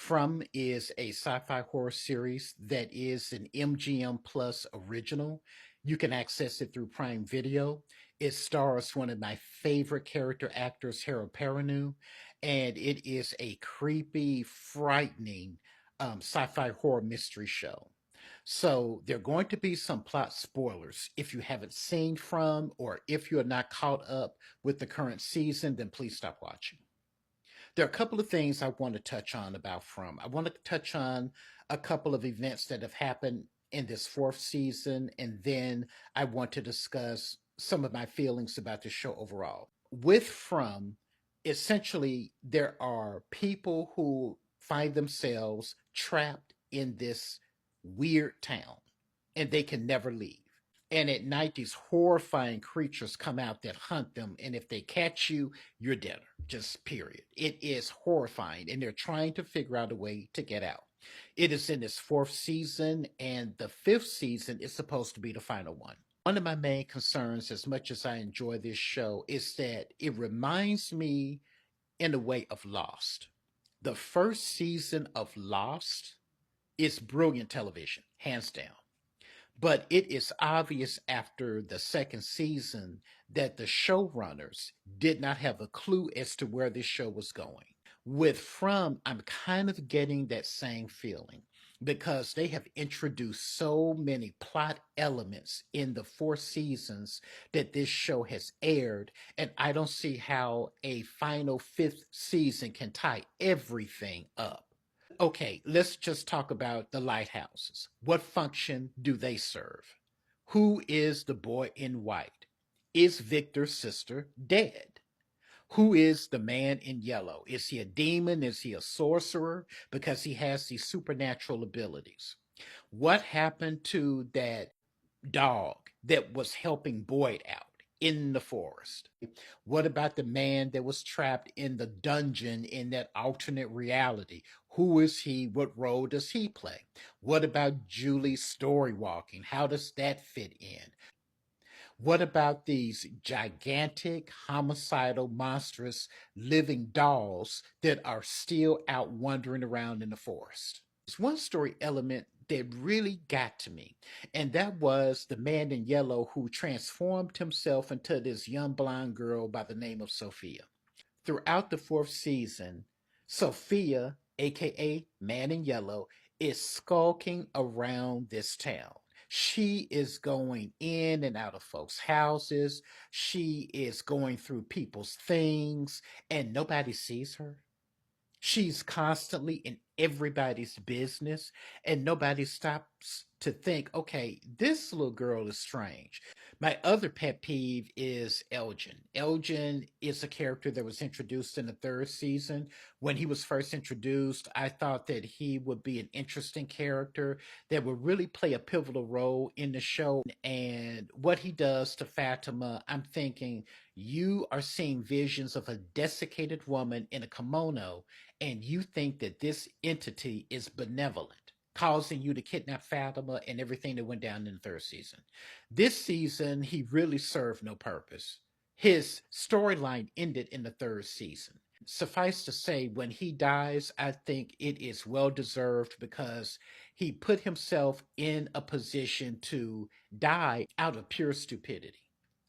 From is a sci-fi horror series that is an MGM Plus original. You can access it through Prime Video. It stars one of my favorite character actors, Harold Perrineau, and it is a creepy, frightening sci-fi horror mystery show. So there are going to be some plot spoilers. If you haven't seen From, or if you're not caught up with the current season, then please stop watching. There are a couple of things I want to touch on about From. I want to touch on a couple of events that have happened in this fourth season, and then I want to discuss some of my feelings about the show overall. With From, essentially, there are people who find themselves trapped in this weird town and they can never leave. And at night, these horrifying creatures come out that hunt them. And if they catch you, you're dinner. Just period. It is horrifying. And they're trying to figure out a way to get out. It is in its fourth season, and the fifth season is supposed to be the final one. One of my main concerns, as much as I enjoy this show, is that it reminds me in a way of Lost. The first season of Lost is brilliant television, hands down. But it is obvious after the second season that the showrunners did not have a clue as to where this show was going. With From, I'm kind of getting that same feeling because they have introduced so many plot elements in the four seasons that this show has aired, and I don't see how a final fifth season can tie everything up. Okay, let's just talk about the lighthouses. What function do they serve? Who is the boy in white? Is Victor's sister dead? Who is the man in yellow? Is he a demon? Is he a sorcerer? Because he has these supernatural abilities. What happened to that dog that was helping Boyd out in the forest? What about the man that was trapped in the dungeon in that alternate reality? Who is he? What role does he play? What about Julie's story walking? How does that fit in? What about these gigantic, homicidal, monstrous living dolls that are still out wandering around in the forest? There's one story element that really got to me, and that was the man in yellow who transformed himself into this young blonde girl by the name of Sophia. Throughout the fourth season, Sophia, aka Man in Yellow, is skulking around this town. She is going in and out of folks' houses. She is going through people's things, and nobody sees her. She's constantly in everybody's business, and nobody stops to think, okay, this little girl is strange. My other pet peeve is Elgin. Elgin is a character that was introduced in the third season. When he was first introduced, I thought that he would be an interesting character that would really play a pivotal role in the show. And what he does to Fatima, I'm thinking, you are seeing visions of a desiccated woman in a kimono, and you think that this entity is benevolent, causing you to kidnap Fatima and everything that went down in the third season. This season, he really served no purpose. His storyline ended in the third season. Suffice to say, when he dies, I think it is well deserved because he put himself in a position to die out of pure stupidity.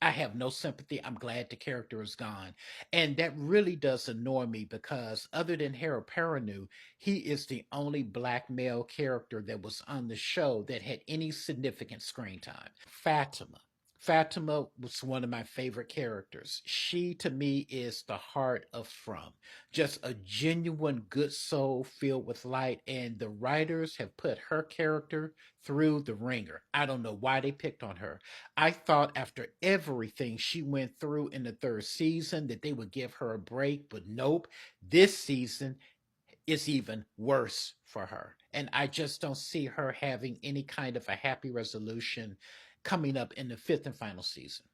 I have no sympathy. I'm glad the character is gone. And that really does annoy me because other than Harold Perrineau, he is the only black male character that was on the show that had any significant screen time. Fatima. Fatima was one of my favorite characters. She, to me, is the heart of From. Just a genuine good soul filled with light, and the writers have put her character through the ringer. I don't know why they picked on her. I thought after everything she went through in the third season that they would give her a break, but nope. This season is even worse for her. And I just don't see her having any kind of a happy resolution coming up in the fifth and final season.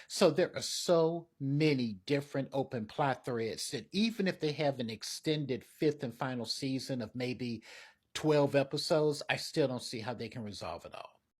So there are so many different open plot threads that even if they have an extended fifth and final season of maybe 12 episodes, I still don't see how they can resolve it all.